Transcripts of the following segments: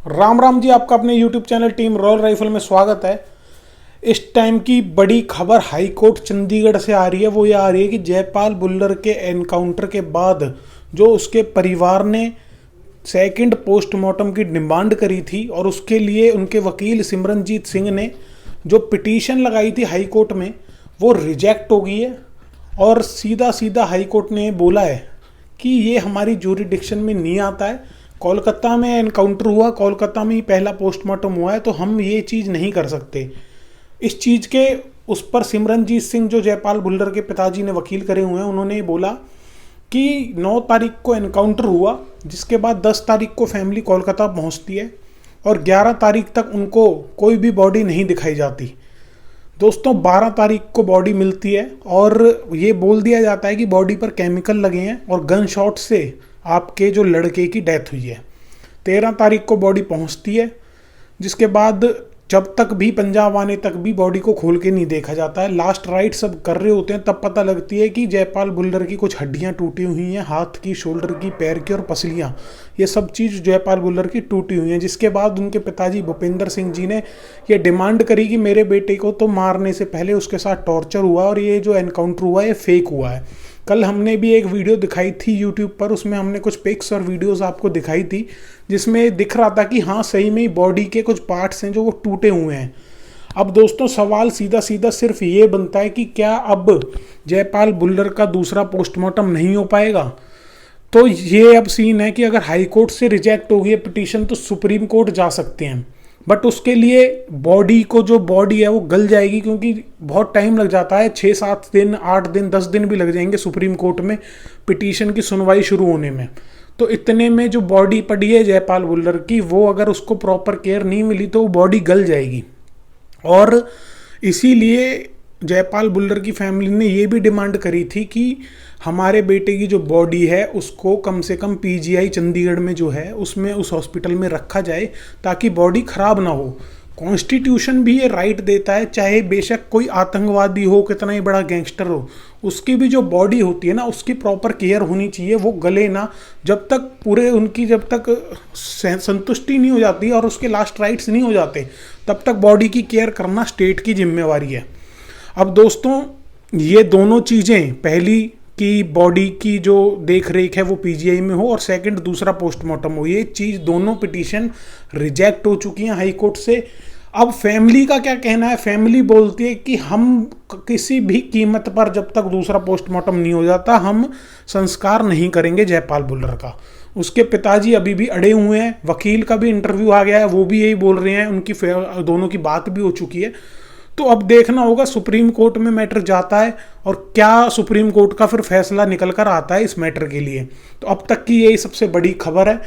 राम राम जी, आपका अपने YouTube channel team royal rifle में स्वागत है। इस टाइम की बड़ी खबर हाई कोर्ट चंडीगढ़ से आ रही है। वो ये आ रही है कि जयपाल भुल्लर के एनकाउंटर के बाद जो उसके परिवार ने सेकंड पोस्टमार्टम की डिमांड करी थी और उसके लिए उनके वकील सिमरनजीत सिंह ने जो पिटीशन लगाई थी हाई कोर्ट में, वो रिजेक्ट हो गई है। और सीधा सीधा हाई कोर्ट ने बोला है कि ये हमारी ज्यूरिडिक्शन में नहीं आता है। कोलकाता में एनकाउंटर हुआ, कोलकाता में ही पहला पोस्टमार्टम हुआ है, तो हम ये चीज़ नहीं कर सकते। इस चीज़ के उस पर सिमरनजीत सिंह, जो जयपाल भुल्लर के पिताजी ने वकील करे हुए हैं, उन्होंने बोला कि 9 तारीख को एनकाउंटर हुआ, जिसके बाद 10 तारीख को फैमिली कोलकाता पहुंचती है और 11 तारीख तक उनको कोई भी बॉडी नहीं दिखाई जाती। दोस्तों, 12 तारीख को बॉडी मिलती है और ये बोल दिया जाता है कि बॉडी पर केमिकल लगे हैं और गन शॉट से आपके जो लड़के की डेथ हुई है। 13 तारीख को बॉडी पहुंचती है, जिसके बाद जब तक भी पंजाब आने तक भी बॉडी को खोल के नहीं देखा जाता है। लास्ट राइट सब कर रहे होते हैं, तब पता लगती है कि जयपाल भुल्लर की कुछ हड्डियां टूटी हुई हैं, हाथ की, शोल्डर की, पैर की और पसलियां, ये सब चीज़ जयपाल भुल्लर की टूटी हुई हैं। जिसके बाद उनके पिताजी भूपेंद्र सिंह जी ने ये डिमांड करी कि मेरे बेटे को तो मारने से पहले उसके साथ टॉर्चर हुआ और ये जो एनकाउंटर हुआ ये फेक हुआ है। कल हमने भी एक वीडियो दिखाई थी यूट्यूब पर, उसमें हमने कुछ पिक्स और वीडियोस आपको दिखाई थी, जिसमें दिख रहा था कि हाँ, सही में ही बॉडी के कुछ पार्ट्स हैं जो वो टूटे हुए हैं। अब दोस्तों, सवाल सीधा सीधा सिर्फ ये बनता है कि क्या अब जयपाल भुल्लर का दूसरा पोस्टमार्टम नहीं हो पाएगा? तो ये अब सीन है कि अगर हाई कोर्ट से रिजेक्ट हो गई है पिटीशन, तो सुप्रीम कोर्ट जा सकते हैं। बट उसके लिए बॉडी को, जो बॉडी है वो गल जाएगी, क्योंकि बहुत टाइम लग जाता है, 6-7 दिन, 8 दिन, 10 दिन भी लग जाएंगे सुप्रीम कोर्ट में पिटीशन की सुनवाई शुरू होने में। तो इतने में जो बॉडी पड़ी है जयपाल भुल्लर की, वो अगर उसको प्रॉपर केयर नहीं मिली तो वो बॉडी गल जाएगी। और इसीलिए जयपाल भुल्लर की फैमिली ने ये भी डिमांड करी थी कि हमारे बेटे की जो बॉडी है उसको कम से कम पीजीआई चंडीगढ़ में जो है उसमें, उस हॉस्पिटल में रखा जाए, ताकि बॉडी खराब ना हो। कॉन्स्टिट्यूशन भी ये राइट देता है, चाहे बेशक कोई आतंकवादी हो, कितना ही बड़ा गैंगस्टर हो, उसकी भी जो बॉडी होती है ना, उसकी प्रॉपर केयर होनी चाहिए। वो गले ना, जब तक पूरे उनकी जब तक संतुष्टि नहीं हो जाती और उसके लास्ट राइट्स नहीं हो जाते, तब तक बॉडी की केयर करना स्टेट की जिम्मेवारी है। अब दोस्तों, ये दोनों चीज़ें, पहली कि बॉडी की जो देख रेख है वो पीजीआई में हो, और सेकंड दूसरा पोस्टमार्टम हो, ये चीज़ दोनों पिटीशन रिजेक्ट हो चुकी हैं हाई कोर्ट से। अब फैमिली का क्या कहना है? फैमिली बोलती है कि हम किसी भी कीमत पर, जब तक दूसरा पोस्टमार्टम नहीं हो जाता, हम संस्कार नहीं करेंगे जयपाल भुल्लर का। उसके पिताजी अभी भी अड़े हुए हैं। वकील का भी इंटरव्यू आ गया है, वो भी यही बोल रहे हैं, उनकी दोनों की बात भी हो चुकी है। तो अब देखना होगा सुप्रीम कोर्ट में मैटर जाता है और क्या सुप्रीम कोर्ट का फिर फैसला निकल कर आता है इस मैटर के लिए। तो अब तक की यही सबसे बड़ी खबर है।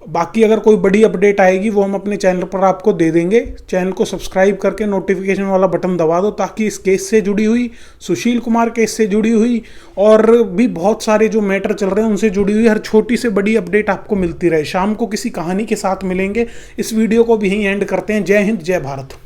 बाकी अगर कोई बड़ी अपडेट आएगी वो हम अपने चैनल पर आपको दे देंगे। चैनल को सब्सक्राइब करके नोटिफिकेशन वाला बटन दबा दो, ताकि इस केस से जुड़ी हुई, सुशील कुमार केस से जुड़ी हुई और भी बहुत सारे जो मैटर चल रहे हैं उनसे जुड़ी हुई हर छोटी से बड़ी अपडेट आपको मिलती रहे। शाम को किसी कहानी के साथ मिलेंगे। इस वीडियो को भी यहीं एंड करते हैं। जय हिंद, जय भारत।